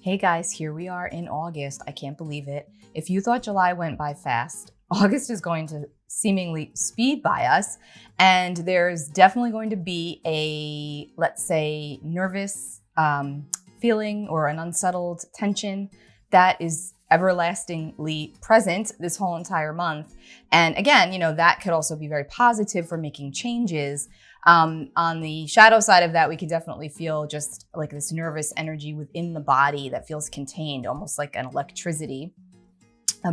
Hey guys, here we are in August. I can't believe it. If you thought July went by fast, August is going to seemingly speed by us. And there's definitely going to be a, let's say, nervous feeling or an unsettled tension that is everlastingly present this whole entire month. And again, that could also be very positive for making changes. On the shadow side of that, we can definitely feel just like this nervous energy within the body that feels contained, almost like an electricity,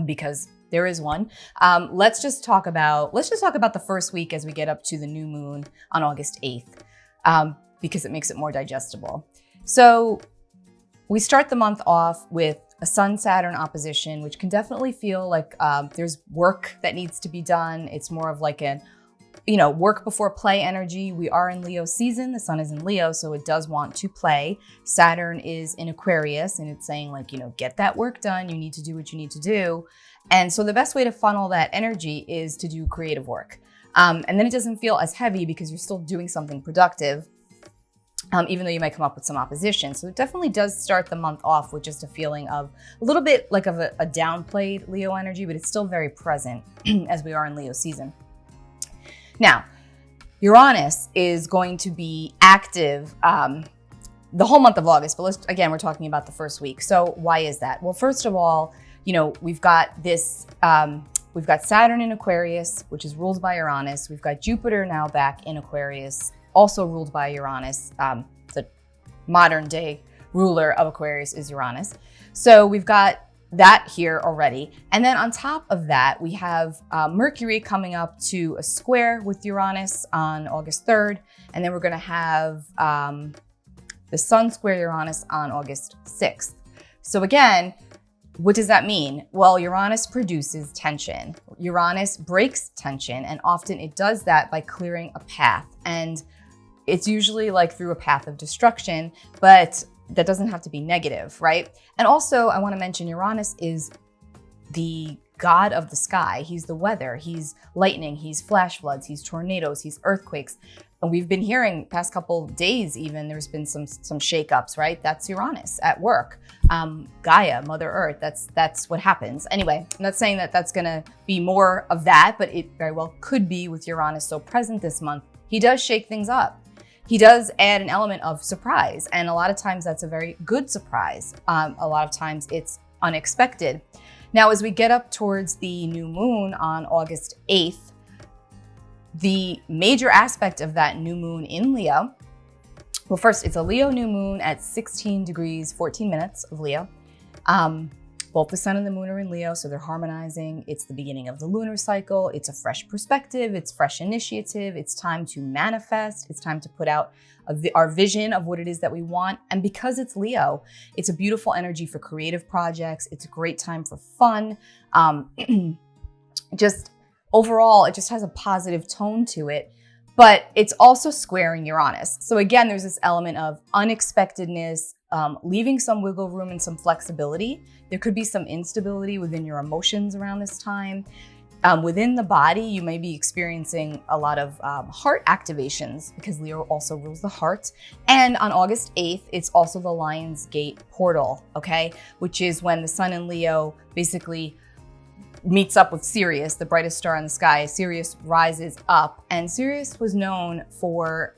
because there is one. Let's just talk about the first week as we get up to the new moon on August 8th, because it makes it more digestible. So we start the month off with a Sun-Saturn opposition, which can definitely feel like there's work that needs to be done. It's more of like an work before play energy. We are in Leo season. The sun is in Leo, so it does want to play. Saturn is in Aquarius, and it's saying like, get that work done. You need to do what you need to do. And so the best way to funnel that energy is to do creative work. And then it doesn't feel as heavy because you're still doing something productive, even though you might come up with some opposition. So it definitely does start the month off with just a feeling of a little bit like of a downplayed Leo energy, but it's still very present as we are in Leo season. Now, Uranus is going to be active the whole month of August, but we're talking about the first week. So why is that? Well, first of all, we've got we've got Saturn in Aquarius, which is ruled by Uranus. We've got Jupiter now back in Aquarius, also ruled by Uranus. The modern day ruler of Aquarius is Uranus. So we've got that here already. And then on top of that, we have Mercury coming up to a square with Uranus on August 3rd. And then we're going to have the Sun square Uranus on August 6th. So again, what does that mean? Well, Uranus produces tension. Uranus breaks tension, and often it does that by clearing a path. And it's usually like through a path of destruction, but that doesn't have to be negative, right? And also, I want to mention Uranus is the god of the sky. He's the weather, he's lightning, he's flash floods, he's tornadoes, he's earthquakes. And we've been hearing past couple days even, there's been some shakeups, right? That's Uranus at work. Gaia, Mother Earth, that's what happens. Anyway, I'm not saying that that's gonna be more of that, but it very well could be with Uranus so present this month. He does shake things up. He does add an element of surprise, and a lot of times that's a very good surprise. A lot of times it's unexpected. Now, as we get up towards the new moon on August 8th, the major aspect of that new moon in Leo, well, first, it's a Leo new moon at 16 degrees, 14 minutes of Leo. Both the sun and the moon are in Leo, so they're harmonizing. It's the beginning of the lunar cycle. It's a fresh perspective. It's fresh initiative. It's time to manifest. It's time to put out our vision of what it is that we want. And because it's Leo, it's a beautiful energy for creative projects. It's a great time for fun. Just overall, it just has a positive tone to it. But it's also squaring Uranus. So again, there's this element of unexpectedness, leaving some wiggle room and some flexibility. There could be some instability within your emotions around this time. Within the body, you may be experiencing a lot of heart activations because Leo also rules the heart. And on August 8th, it's also the Lion's Gate portal, okay? Which is when the sun in Leo basically meets up with Sirius, the brightest star in the sky. Sirius rises up, and Sirius was known for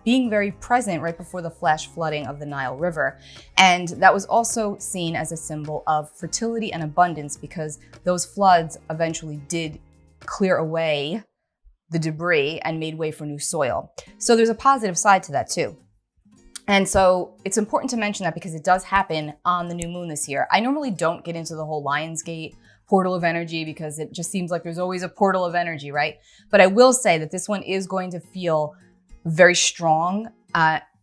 being very present right before the flash flooding of the Nile River. And that was also seen as a symbol of fertility and abundance because those floods eventually did clear away the debris and made way for new soil. So there's a positive side to that too. And so it's important to mention that because it does happen on the new moon this year. I normally don't get into the whole Lionsgate portal of energy because it just seems like there's always a portal of energy, right? But I will say that this one is going to feel very strong,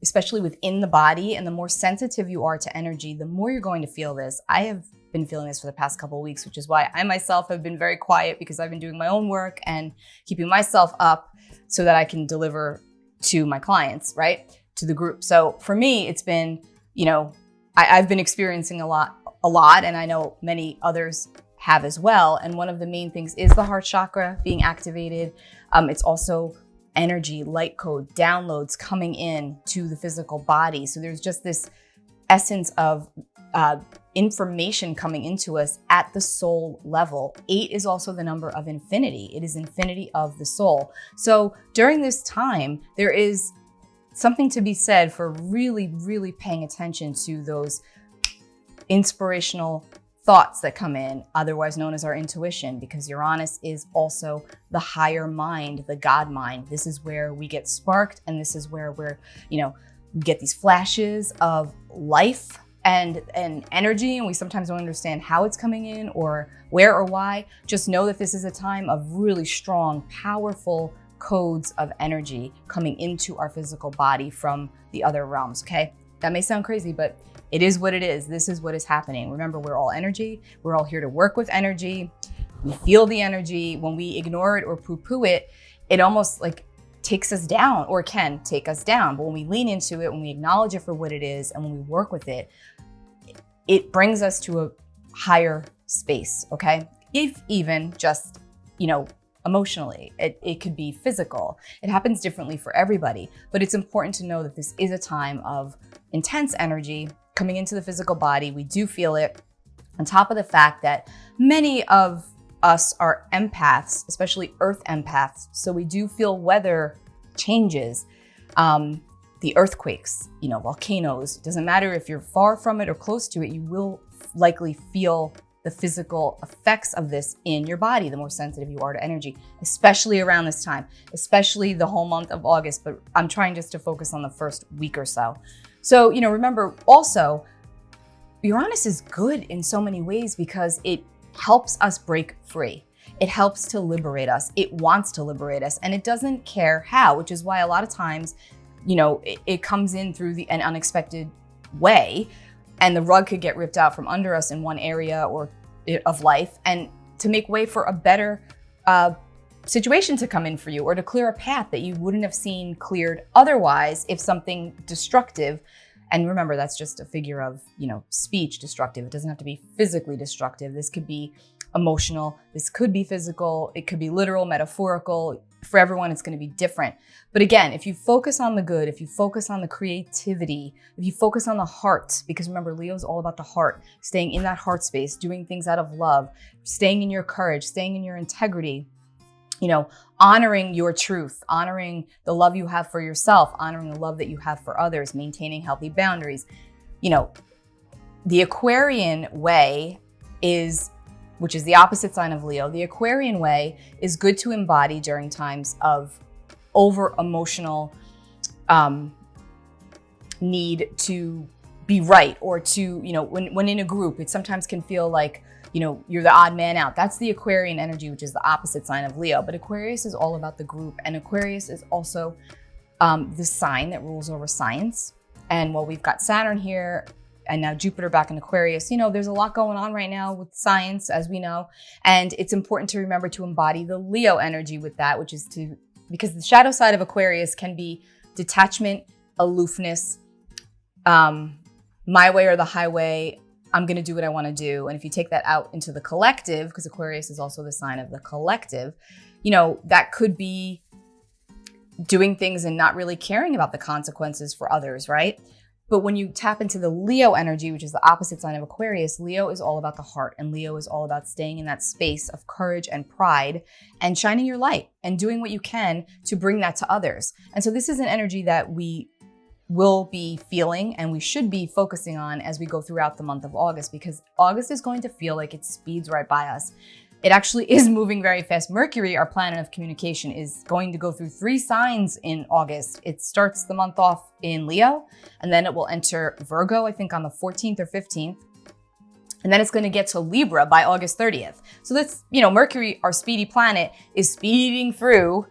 especially within the body. And the more sensitive you are to energy, the more you're going to feel this. I have been feeling this for the past couple of weeks, which is why I myself have been very quiet because I've been doing my own work and keeping myself up so that I can deliver to my clients, right? To the group. So for me, it's been, I've been experiencing a lot, and I know many others have as well. And one of the main things is the heart chakra being activated. It's also energy, light code, downloads coming in to the physical body. So there's just this essence of information coming into us at the soul level. 8 is also the number of infinity. It is infinity of the soul. So during this time, there is something to be said for really, really paying attention to those inspirational thoughts that come in, otherwise known as our intuition, because Uranus is also the higher mind, the God mind. This is where we get sparked, and this is where we get these flashes of life and energy, and we sometimes don't understand how it's coming in or where or why. Just know that this is a time of really strong, powerful codes of energy coming into our physical body from the other realms, okay? That may sound crazy, but it is what it is. This is what is happening. Remember, we're all energy. We're all here to work with energy. We feel the energy. When we ignore it or poo-poo it, it almost like takes us down, or can take us down. But when we lean into it, when we acknowledge it for what it is, and when we work with it, it brings us to a higher space, okay? If even just, emotionally, it could be physical. It happens differently for everybody, but it's important to know that this is a time of intense energy coming into the physical body. We do feel it, on top of the fact that many of us are empaths, especially earth empaths. So we do feel weather changes, the earthquakes, volcanoes. It doesn't matter if you're far from it or close to it, you will likely feel the physical effects of this in your body, the more sensitive you are to energy, especially around this time, especially the whole month of August. But I'm trying just to focus on the first week or so. So, remember also, Uranus is good in so many ways because it helps us break free. It helps to liberate us. It wants to liberate us, and it doesn't care how, which is why a lot of times, it comes in through an unexpected way, and the rug could get ripped out from under us in one area of life, and to make way for a better situation to come in for you, or to clear a path that you wouldn't have seen cleared otherwise if something destructive. And remember, that's just a figure of, speech destructive. It doesn't have to be physically destructive. This could be emotional. This could be physical. It could be literal, metaphorical. For everyone, it's going to be different. But again, if you focus on the good, if you focus on the creativity, if you focus on the heart, because remember, Leo is all about the heart, staying in that heart space, doing things out of love, staying in your courage, staying in your integrity, honoring your truth, honoring the love you have for yourself, honoring the love that you have for others, maintaining healthy boundaries. The Aquarian way which is the opposite sign of Leo. The Aquarian way is good to embody during times of over emotional need to be right, or to, when in a group, it sometimes can feel like, you're the odd man out. That's the Aquarian energy, which is the opposite sign of Leo. But Aquarius is all about the group, and Aquarius is also the sign that rules over science. And while we've got Saturn here, and now Jupiter back in Aquarius, there's a lot going on right now with science, as we know. And it's important to remember to embody the Leo energy with that, which is because the shadow side of Aquarius can be detachment, aloofness, my way or the highway. I'm going to do what I want to do. And if you take that out into the collective, because Aquarius is also the sign of the collective, that could be doing things and not really caring about the consequences for others, right? But when you tap into the Leo energy, which is the opposite sign of Aquarius, Leo is all about the heart, and Leo is all about staying in that space of courage and pride and shining your light and doing what you can to bring that to others. And so this is an energy that we will be feeling, and we should be focusing on as we go throughout the month of August, because August is going to feel like it speeds right by us. It actually is moving very fast. Mercury, our planet of communication, is going to go through 3 signs in August. It starts the month off in Leo, and then it will enter Virgo, I think on the 14th or 15th. And then it's going to get to Libra by August 30th. So that's, Mercury, our speedy planet, is speeding through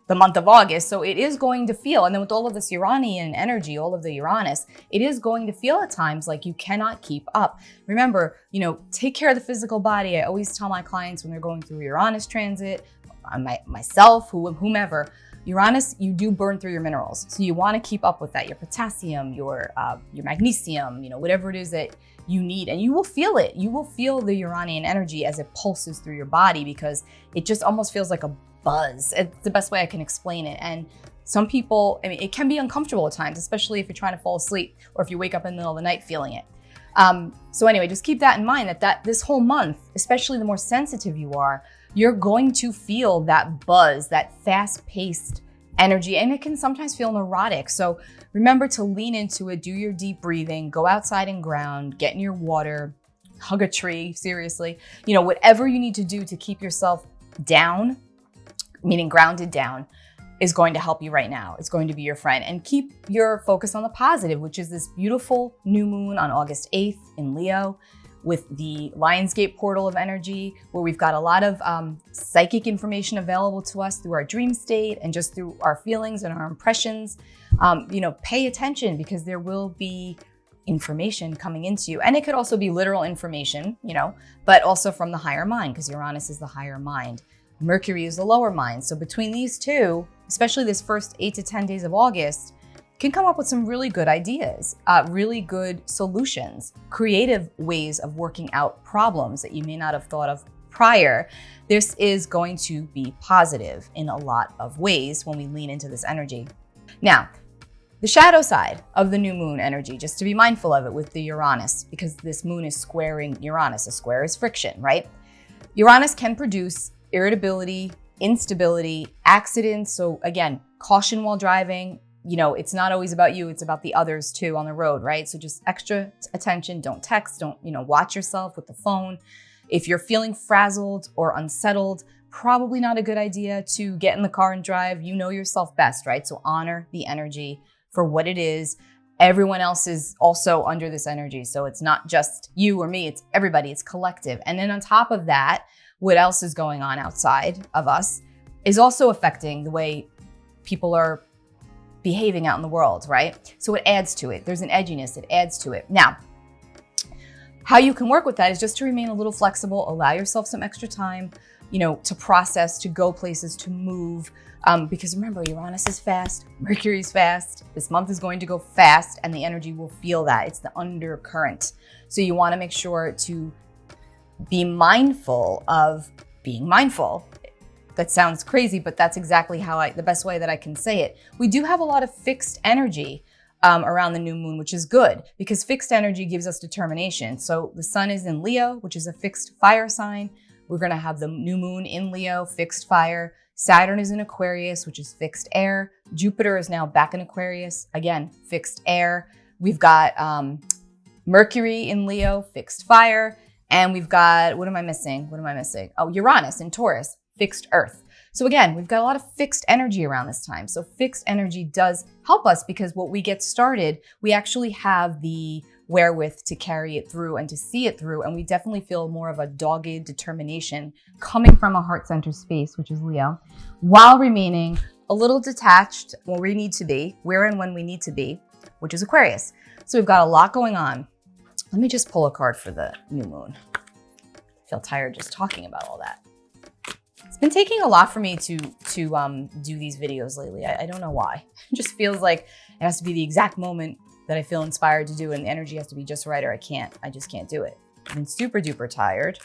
the month of August. So it is going to feel, and then with all of this Uranian energy, all of the Uranus, it is going to feel at times like you cannot keep up. Remember, take care of the physical body. I always tell my clients when they're going through Uranus transit, myself, whomever, Uranus, you do burn through your minerals. So you want to keep up with that, your potassium, your magnesium, whatever it is that you need, and you will feel it. You will feel the Uranian energy as it pulses through your body, because it just almost feels like a buzz. It's the best way I can explain it. And some people, it can be uncomfortable at times, especially if you're trying to fall asleep or if you wake up in the middle of the night feeling it. So anyway, just keep that in mind that this whole month, especially the more sensitive you are, you're going to feel that buzz, that fast-paced energy, and it can sometimes feel neurotic. So remember to lean into it, do your deep breathing, go outside and ground, get in your water, hug a tree, seriously. Whatever you need to do to keep yourself down, meaning grounded down, is going to help you right now. It's going to be your friend. And keep your focus on the positive, which is this beautiful new moon on August 8th in Leo with the Lionsgate portal of energy, where we've got a lot of psychic information available to us through our dream state and just through our feelings and our impressions. Pay attention, because there will be information coming into you. And it could also be literal information, but also from the higher mind, because Uranus is the higher mind. Mercury is the lower mind. So between these two, especially this first 8 to 10 days of August, can come up with some really good ideas, really good solutions, creative ways of working out problems that you may not have thought of prior. This is going to be positive in a lot of ways when we lean into this energy. Now, the shadow side of the new moon energy, just to be mindful of it with the Uranus, because this moon is squaring Uranus. A square is friction, right? Uranus can produce irritability, instability, accidents. So again, caution while driving. It's not always about you, it's about the others too on the road, right? So just extra attention, don't text, don't, watch yourself with the phone. If you're feeling frazzled or unsettled, probably not a good idea to get in the car and drive. You know yourself best, right? So honor the energy for what it is. Everyone else is also under this energy. So it's not just you or me, it's everybody, it's collective. And then on top of that, what else is going on outside of us is also affecting the way people are behaving out in the world, right? So it adds to it. There's an edginess, it adds to it. Now, how you can work with that is just to remain a little flexible, allow yourself some extra time, to process, to go places, to move. Because remember, Uranus is fast, Mercury's fast. This month is going to go fast, and the energy will feel that. It's the undercurrent. So you want to make sure to be mindful of being mindful. That sounds crazy, but that's exactly the best way that I can say it. We do have a lot of fixed energy around the new moon, which is good, because fixed energy gives us determination. So the sun is in Leo, which is a fixed fire sign. We're going to have the new moon in Leo, fixed fire. Saturn is in Aquarius, which is fixed air. Jupiter is now back in Aquarius, again, fixed air. We've got Mercury in Leo, fixed fire. And we've got, what am I missing? Oh, Uranus in Taurus, fixed earth. So again, we've got a lot of fixed energy around this time. So fixed energy does help us, because what we get started, we actually have the wherewith to carry it through and to see it through. And we definitely feel more of a dogged determination coming from a heart center space, which is Leo, while remaining a little detached where we need to be, where and when we need to be, which is Aquarius. So we've got a lot going on. Let me just pull a card for the new moon. I feel tired just talking about all that. It's been taking a lot for me to do these videos lately. I don't know why. It just feels like it has to be the exact moment that I feel inspired to do, and the energy has to be just right, or I just can't do it. I've been super duper tired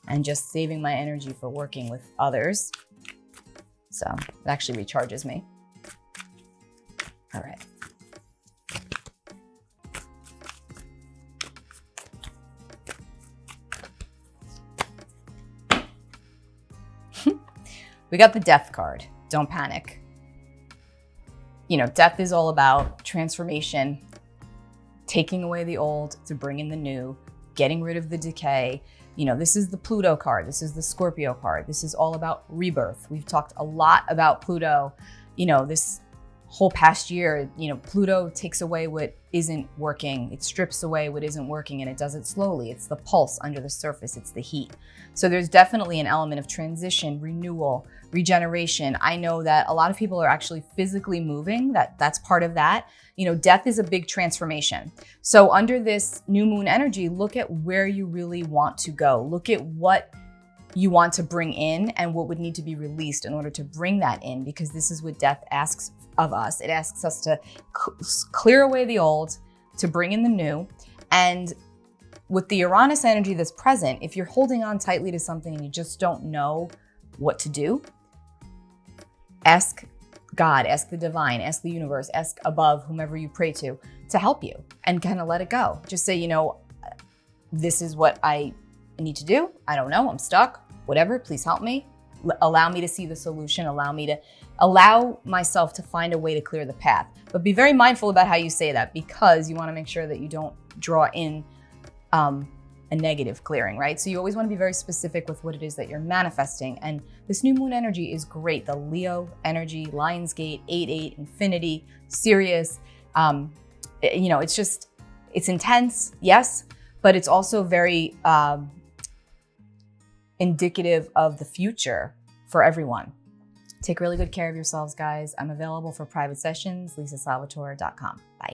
and just saving my energy for working with others. So it actually recharges me. All right. We got the death card. Don't panic. Death is all about transformation, taking away the old to bring in the new, getting rid of the decay. This is the Pluto card. This is the Scorpio card. This is all about rebirth. We've talked a lot about Pluto, this whole past year. Pluto takes away what isn't working. It strips away what isn't working, and it does it slowly. It's the pulse under the surface. It's the heat. So there's definitely an element of transition, renewal, regeneration. I know that a lot of people are actually physically moving. That's part of that. Death is a big transformation. So under this new moon energy, look at where you really want to go. Look at what you want to bring in and what would need to be released in order to bring that in, because this is what death asks of us. It asks us to clear away the old, to bring in the new. And with the Uranus energy that's present, if you're holding on tightly to something and you just don't know what to do, ask God, ask the divine, ask the universe, ask above, whomever you pray to to help you and kind of let it go. Just say, this is what I need to do. I don't know, I'm stuck, whatever, please help me. Allow me to see the solution, allow myself to find a way to clear the path. But be very mindful about how you say that, because you want to make sure that you don't draw in a negative clearing, right? So you always want to be very specific with what it is that you're manifesting. And this new moon energy is great. The Leo energy, Lionsgate, 8-8, Infinity, Sirius. It's intense, yes, but it's also very indicative of the future for everyone. Take really good care of yourselves, guys. I'm available for private sessions, lisasalvatore.com. Bye.